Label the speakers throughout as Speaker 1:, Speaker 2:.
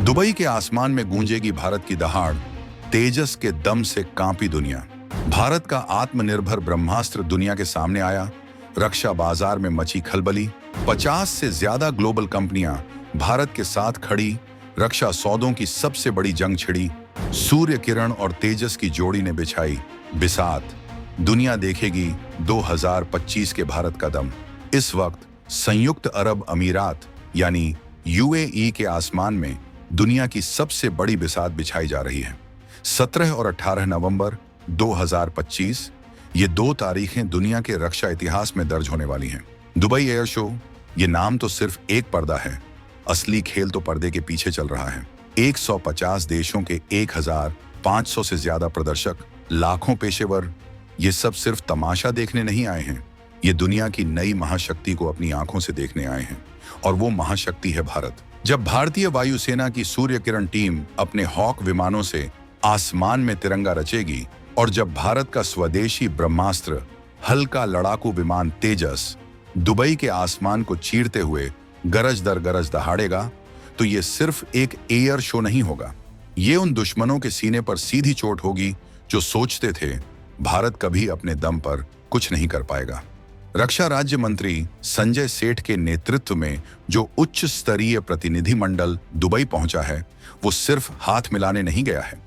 Speaker 1: Dubai के आसमान में गूंजेगी भारत की दहाड़, तेजस के दम से कांपी दुनिया। भारत का आत्मनिर्भर ब्रह्मास्त्र दुनिया के सामने आया। रक्षा बाजार में मची खलबली। 50 से ज्यादा ग्लोबल कंपनियां भारत के साथ खड़ी। रक्षा सौदों की सबसे बड़ी जंग छिड़ी। सूर्य किरण और तेजस की जोड़ी ने बिछाई बिसात। दुनिया देखेगी 2025 के भारत का दम। इस वक्त संयुक्त अरब अमीरात यानी यूएई के आसमान में दुनिया की सबसे बड़ी बिसात बिछाई जा रही है। 17 और 18 नवंबर 2025 ये 2 तारीखें दुनिया के रक्षा इतिहास में दर्ज होने वाली हैं। दुबई एयर शो, ये नाम तो सिर्फ एक पर्दा है, असली खेल तो पर्दे के पीछे चल रहा है। 150 देशों के 1500 से ज्यादा प्रदर्शक, लाखों पेशेवर, ये सब सिर्फ तमाशा देखने नहीं आए हैं। ये दुनिया की नई महाशक्ति को अपनी आंखों से देखने आए हैं, और वो महाशक्ति है भारत। जब भारतीय वायुसेना की सूर्य किरण टीम अपने हॉक विमानों से आसमान में तिरंगा रचेगी, और जब भारत का स्वदेशी ब्रह्मास्त्र हल्का लड़ाकू विमान तेजस दुबई के आसमान को चीरते हुए गरज दर गरज दहाड़ेगा, तो ये सिर्फ एक एयर शो नहीं होगा। ये उन दुश्मनों के सीने पर सीधी चोट होगी जो सोचते थे भारत कभी अपने दम पर कुछ नहीं कर पाएगा। रक्षा राज्य मंत्री संजय सेठ के नेतृत्व में जो उच्च स्तरीय प्रतिनिधिमंडल दुबई पहुंचा है, वो सिर्फ हाथ मिलाने नहीं गया है,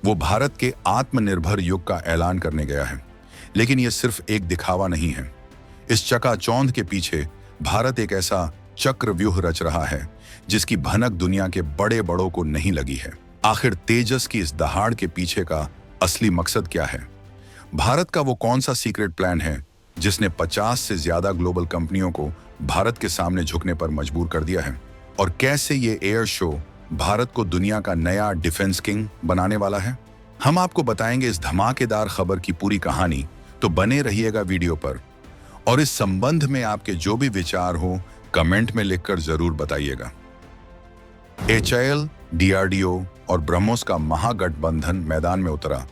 Speaker 1: वो भारत के आत्मनिर्भर युग का ऐलान करने गया है। लेकिन यह सिर्फ एक दिखावा नहीं है। इस चकाचौंध के पीछे भारत एक ऐसा चक्रव्यूह रच रहा है जिसकी भनक दुनिया के बड़े बड़ों को नहीं लगी है। आखिर तेजस की इस दहाड़ के पीछे का असली मकसद क्या है? भारत का वो कौन सा सीक्रेट प्लान है जिसने 50 से ज्यादा ग्लोबल कंपनियों को भारत के सामने झुकने पर मजबूर कर दिया है? और कैसे ये एयर शो भारत को दुनिया का नया डिफेंस किंग बनाने वाला है? हम आपको बताएंगे इस धमाकेदार खबर की पूरी कहानी, तो बने रहिएगा वीडियो पर। और इस संबंध में आपके जो भी विचार हो कमेंट में लिखकर जरूर बताइएगा। HAL, DRDO और ब्रह्मोस का महागठबंधन मैदान में उतरा।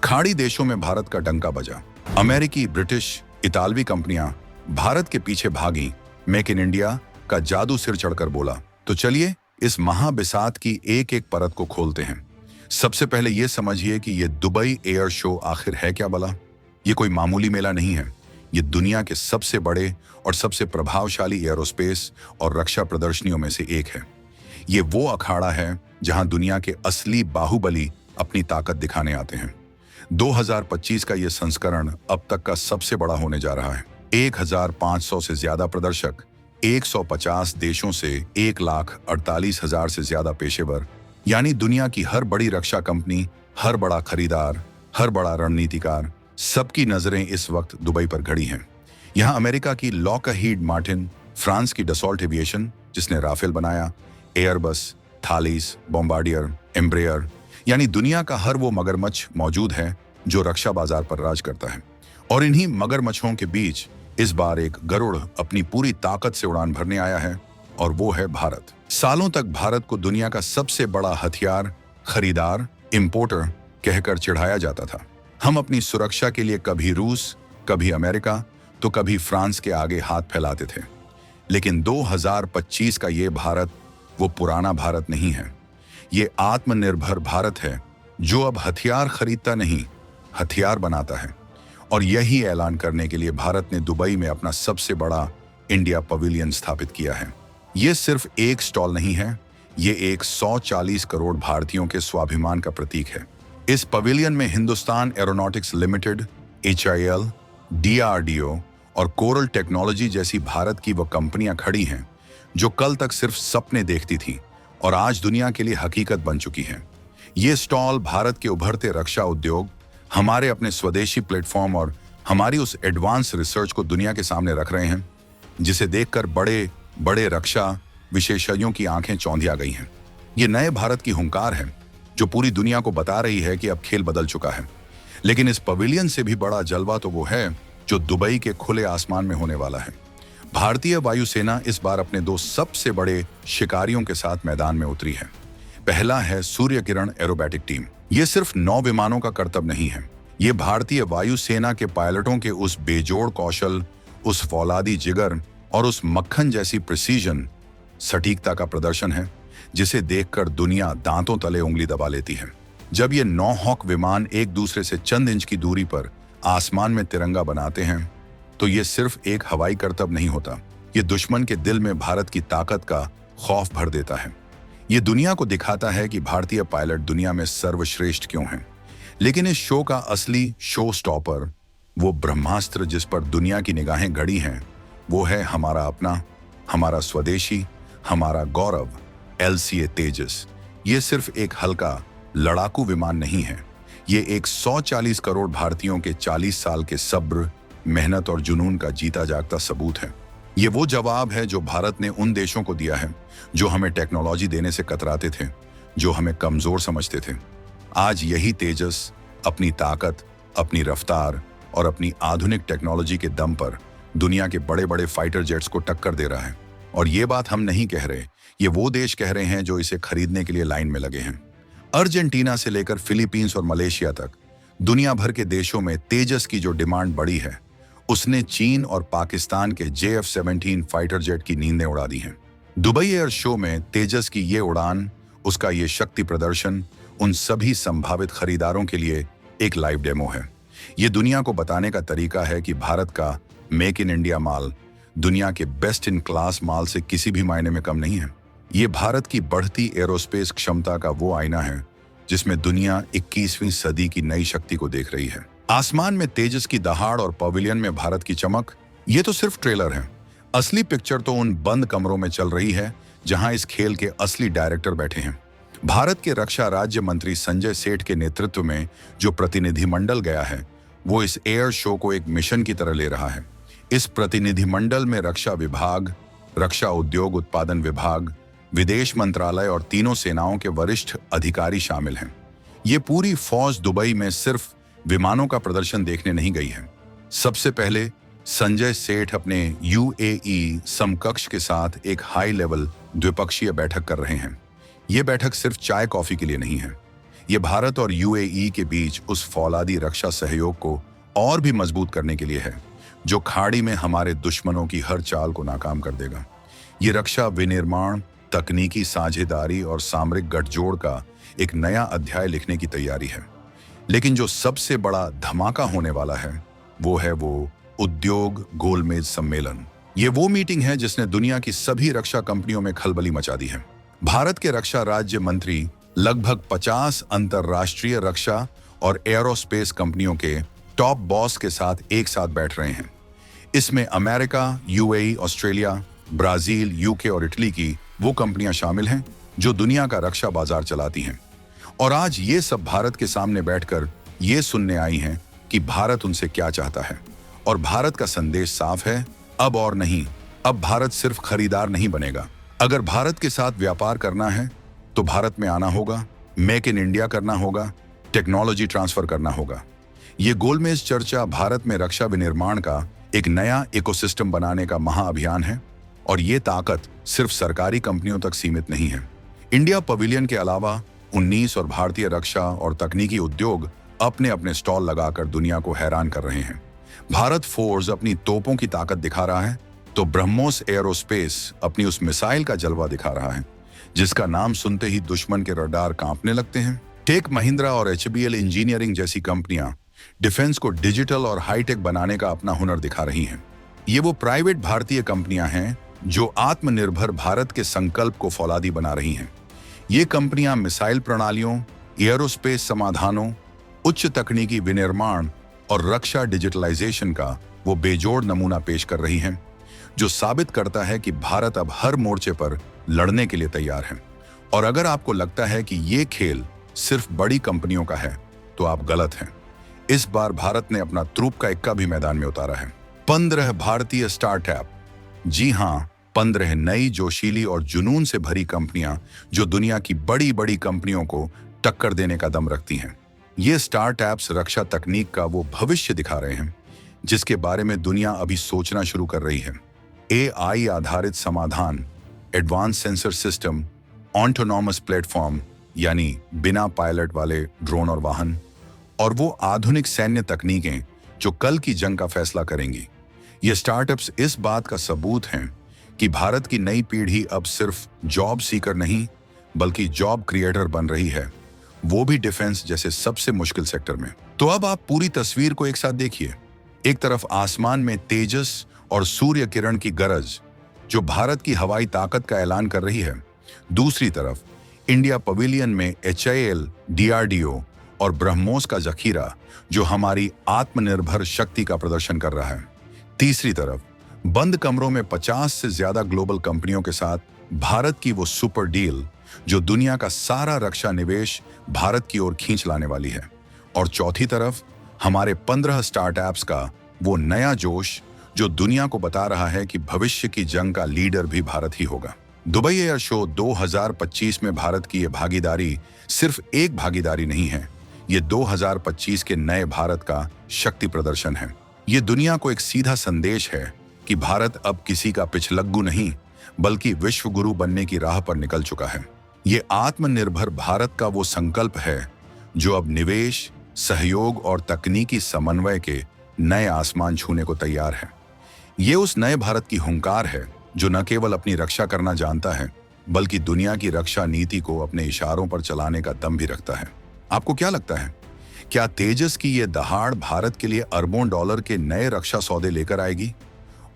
Speaker 1: खाड़ी देशों में भारत का डंका बजा। अमेरिकी, ब्रिटिश, इतालवी कंपनियां भारत के पीछे भागी। मेक इन इंडिया का जादू सिर चढ़कर बोला। तो चलिए इस महाबिसात की एक एक परत को खोलते हैं। सबसे पहले यह समझिए कि यह दुबई एयर शो आखिर है क्या भला? ये कोई मामूली मेला नहीं है। ये दुनिया के सबसे बड़े और सबसे प्रभावशाली एरोस्पेस और रक्षा प्रदर्शनियों में से एक है। ये वो अखाड़ा है जहां दुनिया के असली बाहुबली अपनी ताकत दिखाने आते हैं। 2025 का यह संस्करण अब तक का सबसे बड़ा होने जा रहा है। 1500 से ज्यादा प्रदर्शक, 150 देशों से 1,48,000 से ज्यादा पेशेवर, यानी दुनिया की हर बड़ी रक्षा कंपनी, हर बड़ा खरीदार, हर बड़ा रणनीतिकार, सबकी नजरें इस वक्त दुबई पर खड़ी हैं। यहां अमेरिका की लॉकहीड मार्टिन, फ्रांस की डसॉल्ट एविएशन जिसने राफेल बनाया, एयरबस, थालीस, बॉम्बार्डियर, एम्ब्रेयर, यानी दुनिया का हर वो मगरमच्छ मौजूद है जो रक्षा बाजार पर राज करता है। और इन्हीं मगरमच्छों के बीच इस बार एक गरुड़ अपनी पूरी ताकत से उड़ान भरने आया है, और वो है भारत। सालों तक भारत को दुनिया का सबसे बड़ा हथियार खरीदार, इंपोर्टर कहकर चिढ़ाया जाता था। हम अपनी सुरक्षा के लिए कभी रूस, कभी अमेरिका, तो कभी फ्रांस के आगे हाथ फैलाते थे। लेकिन 2025 का ये भारत वो पुराना भारत नहीं है। ये आत्मनिर्भर भारत है जो अब हथियार खरीदता नहीं, हथियार बनाता है। और यही ऐलान करने के लिए भारत ने दुबई में अपना सबसे बड़ा इंडिया पवेलियन स्थापित किया है। ये सिर्फ एक स्टॉल नहीं है, ये एक 140 करोड़ भारतीयों के स्वाभिमान का प्रतीक है। इस पवेलियन में Hindustan aeronautics limited, HAL, DRDO और कोरल टेक्नोलॉजी जैसी भारत की वो कंपनियां खड़ी हैं जो कल तक सिर्फ सपने देखती थीं और आज दुनिया के लिए हकीकत बन चुकी हैं। ये स्टॉल भारत के उभरते रक्षा उद्योग, हमारे अपने स्वदेशी प्लेटफॉर्म और हमारी उस एडवांस रिसर्च को दुनिया के सामने रख रहे हैं जिसे देखकर बड़े बड़े रक्षा विशेषज्ञों की आंखें चौंधिया गई हैं। ये नए भारत की हुंकार है जो पूरी दुनिया को बता रही है कि अब खेल बदल चुका है। लेकिन इस पवेलियन से भी बड़ा जलवा तो वो है जो दुबई के खुले आसमान में होने वाला है। भारतीय वायुसेना इस बार अपने 2 सबसे बड़े शिकारियों के साथ मैदान में उतरी है। पहला है सूर्य किरण एरोबैटिक टीम। ये सिर्फ 9 विमानों का करतब नहीं है, ये भारतीय वायुसेना के पायलटों के उस बेजोड़ कौशल, उस फौलादी जिगर और उस मक्खन जैसी प्रिसीजन, सटीकता का प्रदर्शन है जिसे देखकर दुनिया दांतों तले उंगली दबा लेती है। जब ये 9 हॉक विमान एक दूसरे से चंद इंच की दूरी पर आसमान में तिरंगा बनाते हैं तो ये सिर्फ एक हवाई करतब नहीं होता, ये दुश्मन के दिल में भारत की ताकत का खौफ भर देता है। ये दुनिया को दिखाता है कि भारतीय पायलट दुनिया में सर्वश्रेष्ठ क्यों हैं। लेकिन इस शो का असली शो स्टॉपर, वो ब्रह्मास्त्र जिस पर दुनिया की निगाहें गड़ी हैं, वो है हमारा अपना, हमारा स्वदेशी, हमारा गौरव, LCA तेजस। ये सिर्फ एक हल्का लड़ाकू विमान नहीं है, ये एक 140 करोड़ भारतीयों के 40 साल के सब्र, मेहनत और जुनून का जीता जागता सबूत है। ये वो जवाब है जो भारत ने उन देशों को दिया है जो हमें टेक्नोलॉजी देने से कतराते थे, जो हमें कमजोर समझते थे। आज यही तेजस अपनी ताकत, अपनी रफ्तार और अपनी आधुनिक टेक्नोलॉजी के दम पर दुनिया के बड़े बड़े फाइटर जेट्स को टक्कर दे रहा है। और ये बात हम नहीं कह रहे, ये वो देश कह रहे हैं जो इसे खरीदने के लिए लाइन में लगे हैं। अर्जेंटीना से लेकर फिलीपींस और मलेशिया तक दुनिया भर के देशों में तेजस की जो डिमांड बढ़ी है, उसने चीन और पाकिस्तान के JF-17 फाइटर जेट की नींदें उड़ा दी हैं। दुबई एयर शो में तेजस की ये उड़ान, उसका ये शक्ति प्रदर्शन उन सभी संभावित खरीदारों के लिए एक लाइव डेमो है। ये दुनिया को बताने का तरीका है कि भारत का मेक इन इंडिया माल दुनिया के बेस्ट इन क्लास माल से किसी भी मायने में कम नहीं है। ये भारत की बढ़ती एरोस्पेस क्षमता का वो आईना है जिसमें दुनिया 21वीं सदी की नई शक्ति को देख रही है। आसमान में तेजस की दहाड़ और पवेलियन में भारत की चमक, ये तो सिर्फ ट्रेलर है। असली पिक्चर तो उन बंद कमरों में चल रही है जहां इस खेल के असली डायरेक्टर बैठे हैं। भारत के रक्षा राज्य मंत्री संजय सेठ के नेतृत्व में जो प्रतिनिधिमंडल गया है, वो इस एयर शो को एक मिशन की तरह ले रहा है। इस प्रतिनिधिमंडल में रक्षा विभाग, रक्षा उद्योग उत्पादन विभाग, विदेश मंत्रालय और तीनों सेनाओं के वरिष्ठ अधिकारी शामिल हैं। ये पूरी फौज दुबई में सिर्फ विमानों का प्रदर्शन देखने नहीं गई है। सबसे पहले संजय सेठ अपने UAE समकक्ष के साथ एक हाई लेवल द्विपक्षीय बैठक कर रहे हैं। ये बैठक सिर्फ चाय कॉफी के लिए नहीं है, ये भारत और UAE के बीच उस फौलादी रक्षा सहयोग को और भी मजबूत करने के लिए है जो खाड़ी में हमारे दुश्मनों की हर चाल को नाकाम कर देगा। ये रक्षा विनिर्माण, तकनीकी साझेदारी और सामरिक गठजोड़ का एक नया अध्याय लिखने की तैयारी है। लेकिन जो सबसे बड़ा धमाका होने वाला है वो उद्योग गोलमेज सम्मेलन। ये वो मीटिंग है जिसने दुनिया की सभी रक्षा कंपनियों में खलबली मचा दी है। भारत के रक्षा राज्य मंत्री लगभग 50 अंतरराष्ट्रीय रक्षा और एरोस्पेस कंपनियों के टॉप बॉस के साथ एक साथ बैठ रहे हैं। इसमें America, UAE, Australia, Brazil, UK और इटली की वो कंपनियां शामिल हैं जो दुनिया का रक्षा बाजार चलाती हैं। और आज ये सब भारत के सामने बैठकर ये सुनने आई हैं कि भारत उनसे क्या चाहता है। और भारत का संदेश साफ है, अब और नहीं। अब भारत सिर्फ खरीदार नहीं बनेगा। अगर भारत के साथ व्यापार करना है तो भारत में आना होगा, मेक इन इंडिया करना होगा, टेक्नोलॉजी ट्रांसफर करना होगा। ये गोलमेज चर्चा भारत में रक्षा विनिर्माण का एक नया इकोसिस्टम बनाने का महाअभियान है। और ये ताकत सिर्फ सरकारी कंपनियों तक सीमित नहीं है। इंडिया पवेलियन के अलावा 19 और भारतीय रक्षा और तकनीकी उद्योग अपने अपने स्टॉल लगाकर दुनिया को हैरान कर रहे हैं। भारत फोर्स अपनी तोपों की ताकत दिखा रहा है तो ब्रह्मोस एरोस्पेस अपनी उस मिसाइल का जलवा दिखा रहा है जिसका नाम सुनते ही दुश्मन के रडार कांपने लगते हैं। टेक महिंद्रा और HBL इंजीनियरिंग जैसी कंपनियां डिफेंस को डिजिटल और हाईटेक बनाने का अपना हुनर दिखा रही हैं। ये वो प्राइवेट भारतीय कंपनियां हैं जो आत्मनिर्भर भारत के संकल्प को फौलादी बना रही हैं। ये कंपनियां मिसाइल प्रणालियों, एरोस्पेस समाधानों, उच्च तकनीकी विनिर्माण और रक्षा डिजिटलाइजेशन का वो बेजोड़ नमूना पेश कर रही हैं जो साबित करता है कि भारत अब हर मोर्चे पर लड़ने के लिए तैयार है। और अगर आपको लगता है कि ये खेल सिर्फ बड़ी कंपनियों का है तो आप गलत हैं। इस बार भारत ने अपना ट्रूप का इक्का भी मैदान में उतारा है। 15 भारतीय स्टार्टअप, जी हाँ 15 नई जोशीली और जुनून से भरी कंपनियां जो दुनिया की बड़ी बड़ी कंपनियों को टक्कर देने का दम रखती हैं। ये स्टार्टअप्स रक्षा तकनीक का वो भविष्य दिखा रहे हैं जिसके बारे में दुनिया अभी सोचना शुरू कर रही है। AI आधारित समाधान, advance sensor system, autonomous platform यानी बिना पायलट वाले ड्रोन और वाहन, और वो आधुनिक सैन्य तकनीकें जो कल की जंग का फैसला करेंगी। ये स्टार्टअप्स इस बात का सबूत हैं कि भारत की नई पीढ़ी अब सिर्फ जॉब सीकर नहीं बल्कि जॉब क्रिएटर बन रही है, वो भी डिफेंस जैसे सबसे मुश्किल सेक्टर में। तो अब आप पूरी तस्वीर को एक साथ देखिए। एक तरफ आसमान में तेजस और सूर्य किरण की गरज, जो भारत की हवाई ताकत का ऐलान कर रही है। दूसरी तरफ इंडिया पवेलियन में HAL, DRDO और ब्रह्मोस का जखीरा, जो हमारी आत्मनिर्भर शक्ति का प्रदर्शन कर रहा है। तीसरी तरफ बंद कमरों में 50 से ज्यादा ग्लोबल कंपनियों के साथ भारत की वो सुपर डील, जो दुनिया का सारा रक्षा निवेश भारत की ओर खींच लाने वाली है। और चौथी तरफ हमारे 15 स्टार्टअप्स का वो नया जोश, जो दुनिया को बता रहा है कि भविष्य की जंग का लीडर भी भारत ही होगा। दुबई एयर शो 2025 में भारत की ये भागीदारी सिर्फ एक भागीदारी नहीं है, ये 2025 के नए भारत का शक्ति प्रदर्शन है। ये दुनिया को एक सीधा संदेश है कि भारत अब किसी का पिछलग्गू नहीं, बल्कि विश्व गुरु बनने की राह पर निकल चुका है। ये आत्मनिर्भर भारत का वो संकल्प है जो अब निवेश, सहयोग और तकनीकी समन्वय के नए आसमान छूने को तैयार है। ये उस नए भारत की हुंकार है जो न केवल अपनी रक्षा करना जानता है, बल्कि दुनिया की रक्षा नीति को अपने इशारों पर चलाने का दम भी रखता है। आपको क्या लगता है, क्या तेजस की ये दहाड़ भारत के लिए अरबों डॉलर के नए रक्षा सौदे लेकर आएगी?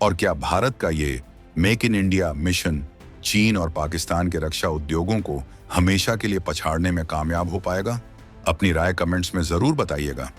Speaker 1: और क्या भारत का ये मेक इन इंडिया मिशन चीन और पाकिस्तान के रक्षा उद्योगों को हमेशा के लिए पछाड़ने में कामयाब हो पाएगा? अपनी राय कमेंट्स में जरूर बताइएगा।